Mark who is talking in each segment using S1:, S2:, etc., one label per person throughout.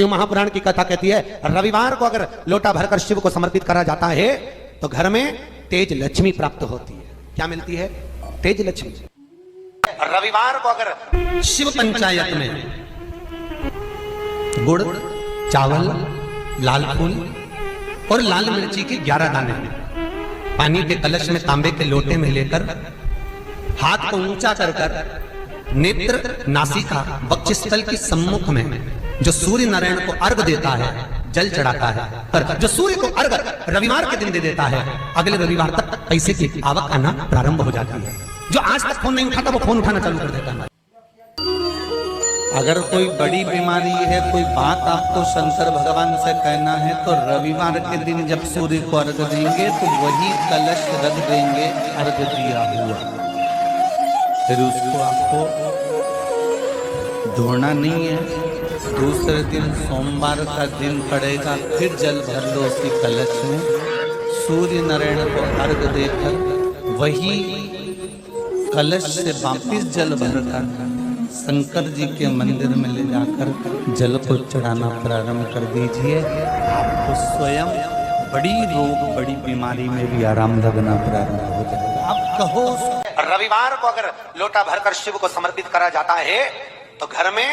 S1: महापुराण की कथा कहती है रविवार को अगर लोटा भरकर शिव को समर्पित करा जाता है तो घर में तेज लक्ष्मी प्राप्त होती है। क्या मिलती है? तेज लक्ष्मी। रविवार को अगर शिव पंचायत में गुड़, चावल, लाल फूल और लाल मिर्ची के 11 दाने पानी के कलश में तांबे के लोटे में लेकर हाथ को ऊंचा कर नेत्र, नासिका, वक्षस्थल के सम्मुख में जो सूर्य नारायण को अर्घ देता है, जल चढ़ाता है, पर जो सूर्य को अर्घ रविवार के दिन दे देता है, अगले रविवार तक पैसे की आवक आना प्रारंभ हो जाती है। जो आज तक फोन नहीं उठाता वो फोन उठाना चालू कर देता है।
S2: अगर कोई बड़ी बीमारी है, कोई बात आपको शंकर भगवान से कहना है तो रविवार के दिन जब सूर्य को अर्घ देंगे तो वही कलश रख देंगे अर्घ दिया हुआ, फिर उसको आपको धोना नहीं है। दूसरे दिन सोमवार का दिन पड़ेगा, फिर जल भर लो उसी कलश में, सूर्य नारायण को अर्घ देकर वही कलश से वापिस जल भरकर शंकर जी के मंदिर में ले जाकर जल को चढ़ाना प्रारंभ कर दीजिए। आपको स्वयं बड़ी रोग, बड़ी बीमारी में भी आराम लगना प्रारंभ हो जाएगा। आप कहो
S1: रविवार को अगर लोटा भरकर शिव को समर्पित करा जाता है तो घर में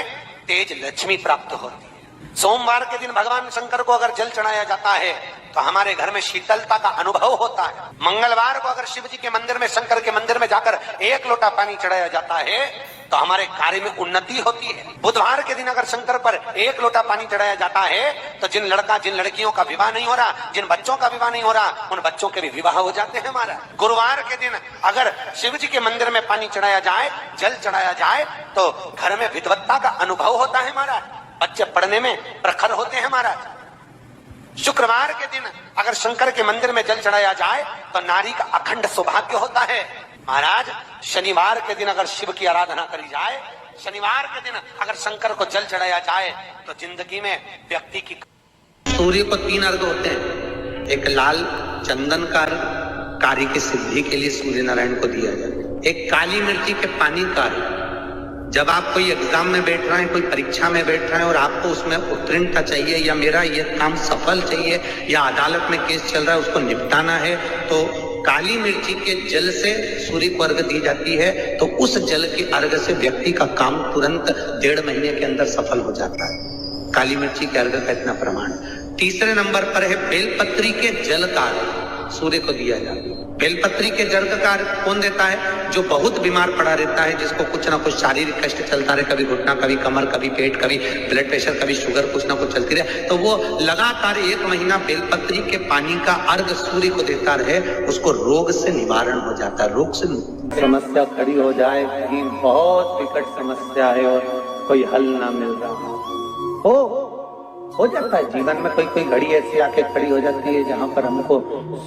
S1: तेज लक्ष्मी प्राप्त होती है। सोमवार के दिन भगवान शंकर को अगर जल चढ़ाया जाता है तो हमारे घर में शीतलता का अनुभव होता है। मंगलवार को अगर शिव जी के मंदिर में, शंकर के मंदिर में जाकर 1 लोटा पानी चढ़ाया जाता है तो हमारे कार्य में उन्नति होती है। बुधवार के दिन अगर शंकर पर 1 लोटा पानी चढ़ाया जाता है तो जिन लड़कियों का विवाह नहीं हो रहा, जिन बच्चों का विवाह नहीं हो रहा, उन बच्चों के भी विवाह हो जाते हैं हमारा। गुरुवार के दिन अगर शिव जी के मंदिर में पानी चढ़ाया जाए, जल चढ़ाया जाए तो घर में विद्वत्ता का अनुभव होता है हमारा, बच्चे पढ़ने में प्रखर होते हैं हमारा। शुक्रवार के दिन अगर शंकर के मंदिर में जल चढ़ाया जाए तो नारी का अखंड सौभाग्य होता है महाराज। शनिवार के दिन अगर शिव की आराधना करी जाए, शनिवार के दिन अगर शंकर को जल चढ़ाया जाए तो जिंदगी में व्यक्ति की। सूर्य को 3 अर्घ होते हैं। एक लाल चंदन का कार्य की सिद्धि के लिए सूर्य नारायण को दिया जाए, एक काली मिर्ची के पानी का। जब आप कोई एग्जाम में बैठ रहे हैं, कोई परीक्षा में बैठ रहे हैं और आपको उसमें उत्तीर्णता चाहिए या मेरा ये काम सफल चाहिए या अदालत में केस चल रहा है उसको निपटाना है, तो काली मिर्ची के जल से सूर्य को अर्घ दी जाती है। तो उस जल के अर्घ से व्यक्ति का काम तुरंत 1.5 महीने के अंदर सफल हो जाता है। काली मिर्ची के अर्घ का इतना प्रमाण। तीसरे नंबर पर है बेलपत्री के जल का सूर्य को दिया जाता है। बेलपत्री के जल का कौन देता है? जो बहुत बीमार पड़ा रहता है, जिसको कुछ ना कुछ शारीरिक कष्ट चलता रहे, कभी घुटना, कभी कमर, कभी पेट, कभी ब्लड प्रेशर, कभी शुगर, कुछ ना कुछ चलती रहे, तो वो लगातार 1 महीना बेलपत्री के पानी का अर्घ सूर्य को देता रहे, उसको रोग से निवारण हो जाता है। रोग से समस्या खड़ी हो जाए, कहीं बहुत विकट समस्या है और कोई हल ना मिल रहा हो जाता है जीवन में, कोई घड़ी ऐसी आके खड़ी हो जाती है जहां पर हमको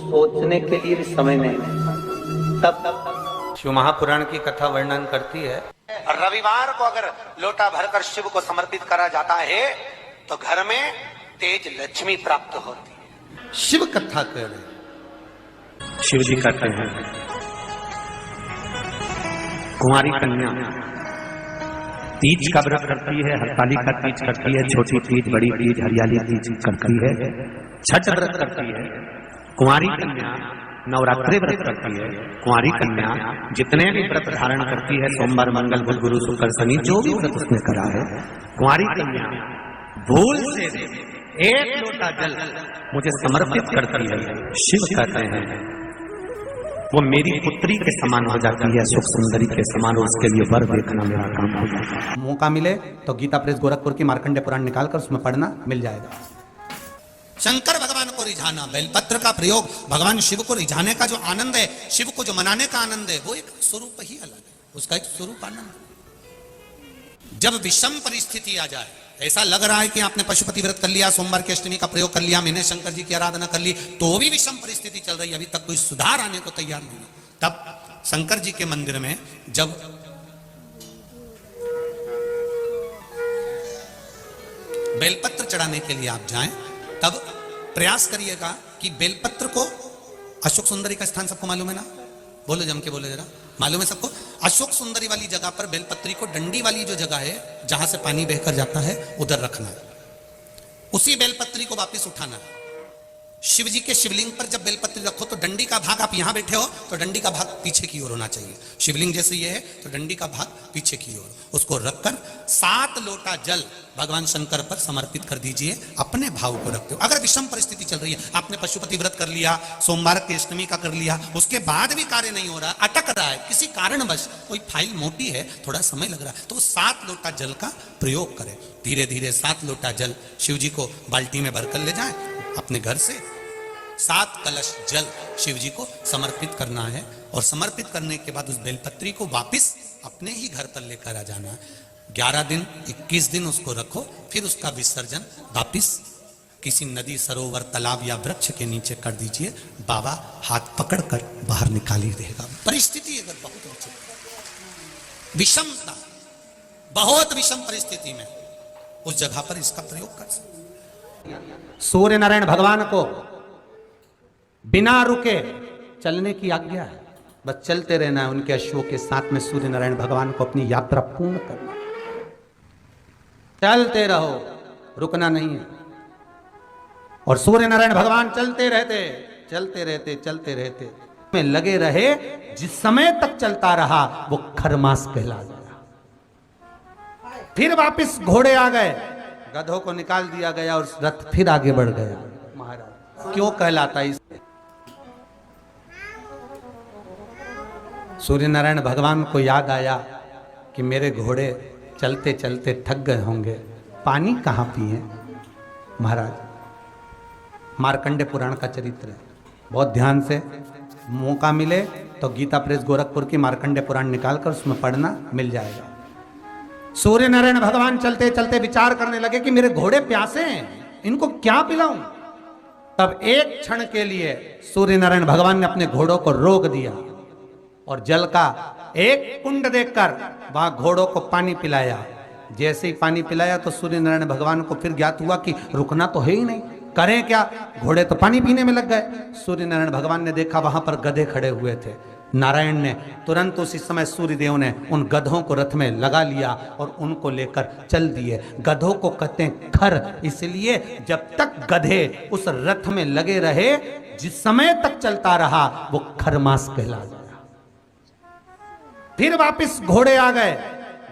S1: सोचने के लिए भी समय नहीं है। तब
S2: शिव महापुराण की कथा वर्णन करती है
S1: रविवार को अगर लोटा भरकर शिव को समर्पित करा जाता है तो घर में तेज लक्ष्मी प्राप्त होती है। शिव कथा कह रहे शिव जी कहते हैं कुंवारी कन्या तीज का व्रत करती है, हरतालिका तीज करती है, छोटी तीज, बड़ी तीज, हरियाली तीज करती है, छठ व्रत करती है। कुंवारी कन्या नवरात्रि व्रत करती है। कुंवारी कन्या जितने भी व्रत धारण करती है, सोमवार, मंगल, बुध, गुरु, शुक्र, शनि, जो भी व्रत उसने करा है, कुंवारी कन्या भूल से 1 लोटा जल मुझे समर्पित करती है। शिव कहते हैं वो मेरी पुत्री के समान हो जाती है, सुख सुंदरी के समान, और उसके लिए वर देखना मेरा काम हो जाता है। मौका मिले तो गीता प्रेस गोरखपुर की मार्कंडे पुराण निकालकर उसमें पढ़ना मिल जाएगा। शंकर भगवान को रिझाना, बेलपत्र का प्रयोग भगवान शिव को रिझाने का जो आनंद है, शिव को जो मनाने का आनंद है, वो एक स्वरूप ही अलग है, उसका एक स्वरूप आनंद। जब विषम परिस्थिति आ जाए, ऐसा लग रहा है कि आपने पशुपति व्रत कर लिया, सोमवार की अष्टमी का प्रयोग कर लिया, मैंने शंकर जी की आराधना कर ली, तो भी विषम परिस्थिति चल रही है, अभी तक कोई सुधार आने को तैयार नहीं, तब शंकर जी के मंदिर में जब बेलपत्र चढ़ाने के लिए आप जाएं, तब प्रयास करिएगा कि बेलपत्र को, अशोक सुंदरी का स्थान सबको मालूम है ना? बोलो, जम के बोलो जरा, मालूम है सबको? अशोक सुंदरी वाली जगह पर बेलपत्री को, डंडी वाली जो जगह है जहां से पानी बहकर जाता है, उधर रखना है।
S3: उसी बेलपत्री को वापस उठाना। शिव जी के शिवलिंग पर जब बेलपत्री रखो तो डंडी का भाग, आप यहां बैठे हो तो डंडी का भाग पीछे की ओर होना चाहिए। शिवलिंग जैसे ये है तो डंडी का भाग पीछे की ओर, उसको रखकर 7 लोटा जल भगवान शंकर पर समर्पित कर दीजिए। अपने भाव को रखते हो। अगर विषम परिस्थिति चल रही है, आपने पशुपति व्रत कर लिया, सोमवार की अष्टमी का कर लिया, उसके बाद भी कार्य नहीं हो रहा, अटक रहा है, किसी कारणवश कोई फाइल मोटी है, थोड़ा समय लग रहा है, तो 7 लोटा जल का प्रयोग करें। धीरे धीरे 7 लोटा जल शिव जी को बाल्टी में भरकर ले जाएं। अपने घर से 7 कलश जल शिव जी को समर्पित करना है और समर्पित करने के बाद उस बेलपत्री को वापस अपने ही घर पर लेकर आ जाना है। 11 दिन 21 दिन उसको रखो, फिर उसका विसर्जन वापिस किसी नदी, सरोवर, तालाब या वृक्ष के नीचे कर दीजिए। बाबा हाथ पकड़कर बाहर निकाल ही देगा। परिस्थिति अगर बहुत विषमता, बहुत विषम परिस्थिति में उस जगह पर इसका प्रयोग कर सकते।
S2: सूर्य नारायण भगवान को बिना रुके चलने की आज्ञा है, बस चलते रहना है। उनके अश्वों के साथ में सूर्य नारायण भगवान को अपनी यात्रा पूर्ण करना, चलते रहो, रुकना नहीं है। और सूर्य नारायण भगवान चलते रहते चलते रहते चलते रहते में लगे रहे। जिस समय तक चलता रहा वो खरमास कहला गया। फिर वापस घोड़े आ गए, गधों को निकाल दिया गया और रथ फिर आगे बढ़ गया। महाराज क्यों कहलाता इस? सूर्य नारायण भगवान को याद आया कि मेरे घोड़े चलते चलते थक गए होंगे, पानी कहाँ पिए। महाराज मार्कंडे पुराण का चरित्र है, बहुत ध्यान से मौका मिले तो गीता प्रेस गोरखपुर की मार्कंडे पुराण निकालकर उसमें पढ़ना मिल जाएगा। सूर्य नारायण भगवान चलते चलते विचार करने लगे कि मेरे घोड़े प्यासे हैं, इनको क्या पिलाऊं। तब एक क्षण के लिए सूर्य नारायण भगवान ने अपने घोड़ों को रोक दिया और जल का एक कुंड देखकर वहां घोड़ों को पानी पिलाया। जैसे ही पानी पिलाया तो सूर्य नारायण भगवान को फिर ज्ञात हुआ कि रुकना तो है ही नहीं, करें क्या, घोड़े तो पानी पीने में लग गए। सूर्य नारायण भगवान ने देखा वहां पर गधे खड़े हुए थे। नारायण ने तुरंत उसी समय सूर्यदेव ने उन गधों को रथ में लगा लिया और उनको लेकर चल दिए। गधों को कहते हैं खर, इसलिए जब तक गधे उस रथ में लगे रहे, जिस समय तक चलता रहा वो खरमास कहला गया। फिर वापस घोड़े आ गए,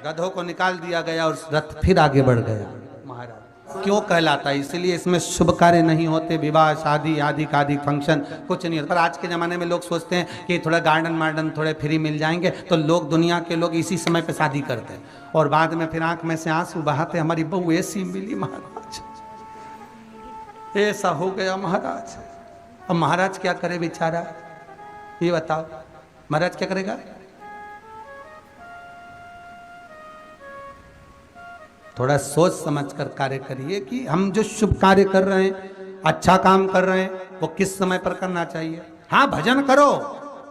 S2: गधों को निकाल दिया गया और रथ फिर आगे बढ़ गया। महाराज क्यों कहलाता है? इसलिए इसमें शुभ कार्य नहीं होते, विवाह, शादी आदि का आदि फंक्शन कुछ नहीं होता। पर आज के ज़माने में लोग सोचते हैं कि थोड़ा गार्डन वार्डन थोड़े फ्री मिल जाएंगे तो लोग, दुनिया के लोग इसी समय पे शादी करते हैं और बाद में फिर आंख में से आंसू बहाते, हमारी बहू ऐसी मिली महाराज, ऐसा हो गया महाराज। अब महाराज क्या करे बेचारा, ये बताओ महाराज क्या करेगा? थोड़ा सोच समझकर कार्य करिए कि हम जो शुभ कार्य कर रहे हैं, अच्छा काम कर रहे हैं, वो किस समय पर करना चाहिए। हाँ, भजन करो,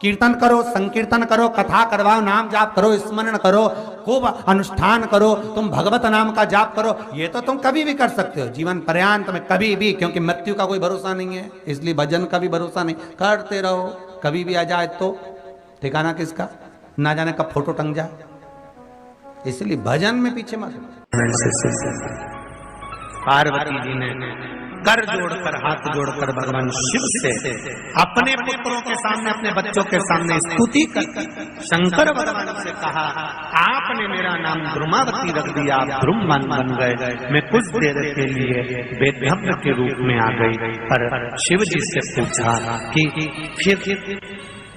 S2: कीर्तन करो, संकीर्तन करो, कथा करवाओ, नाम जाप करो, स्मरण करो, खूब अनुष्ठान करो, तुम भगवत नाम का जाप करो, ये तो तुम कभी भी कर सकते हो जीवन पर्यांत में, कभी भी, क्योंकि मृत्यु का कोई भरोसा नहीं है। इसलिए भजन का भी भरोसा नहीं, करते रहो, कभी भी आ जाए तो ठिकाना किसका, ना जाने कब फोटो टंग जाए। इसलिए भजन में पीछे मत। पार्वती जी ने कर जोड़कर, हाथ जोड़कर भगवान शिव से अपने पुत्रों के सामने, अपने बच्चों के सामने स्तुति कर शंकर भगवान से कहा, आपने मेरा नाम द्रुमावती रख दिया, आप द्रुमवन बन गए, मैं कुछ देर के लिए वेदभ्रम के रूप में आ गई। पर शिव जी से पूछा कि फिर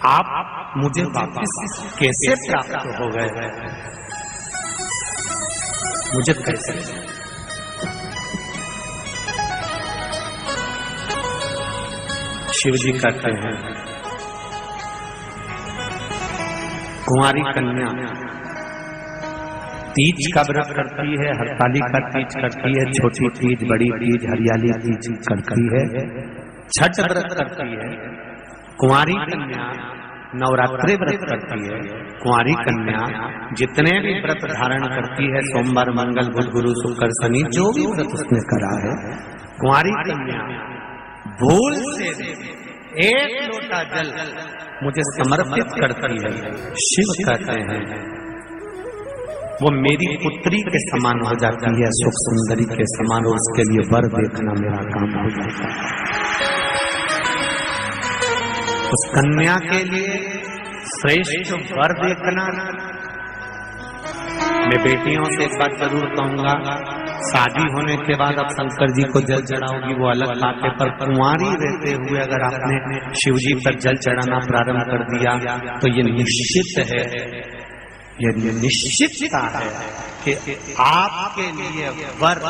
S2: आप मुझे वापस कैसे प्राप्त हो गए, मुझे कैसे? शिव जी कहते हैं, कुंवारी कन्या तीज का व्रत करती है, हरतालिका तीज करती है, छोटी तीज, बड़ी तीज, हरियाली तीज करती है, छठ व्रत करती है। कुंवारी कन्या नवरात्रि व्रत करती है। कुंवारी कन्या जितने भी व्रत धारण करती है, सोमवार, मंगल, बुध, गुरु, शुक्र, शनि, जो भी व्रत उसने करा है, कुंवारी कन्या भूल से 1 लोटा जल मुझे समर्पित करती है। शिव कहते हैं वो मेरी पुत्री के समान हो जाती है, सुख सुंदरी के समान, और उसके लिए वर देखना मेरा काम हो जाता है। उस कन्या के लिए श्रेष्ठ वर देखना। मैं बेटियों से एक बात जरूर कहूंगा, शादी होने के बाद अब शंकर जी को जल चढ़ाओगी वो अलग बात है, पर कुंवारी रहते हुए अगर आपने शिव जी पर जल चढ़ाना प्रारंभ कर दिया तो ये निश्चित है, ये निश्चितता है कि आपके लिए वर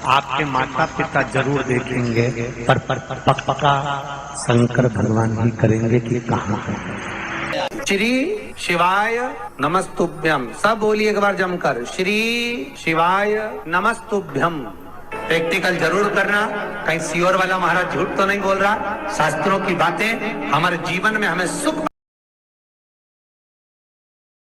S2: आपके माता पिता जरूर देखेंगे, पर पक्का शंकर भगवान ही करेंगे कि कहाँ है। श्री शिवाय नमस्तुभ्यम, सब बोलिए एक बार जमकर, श्री शिवाय नमस्तुभ्यम। प्रैक्टिकल जरूर करना, कहीं सियोर वाला महाराज झूठ तो नहीं बोल रहा। शास्त्रों की बातें हमारे जीवन में हमें सुख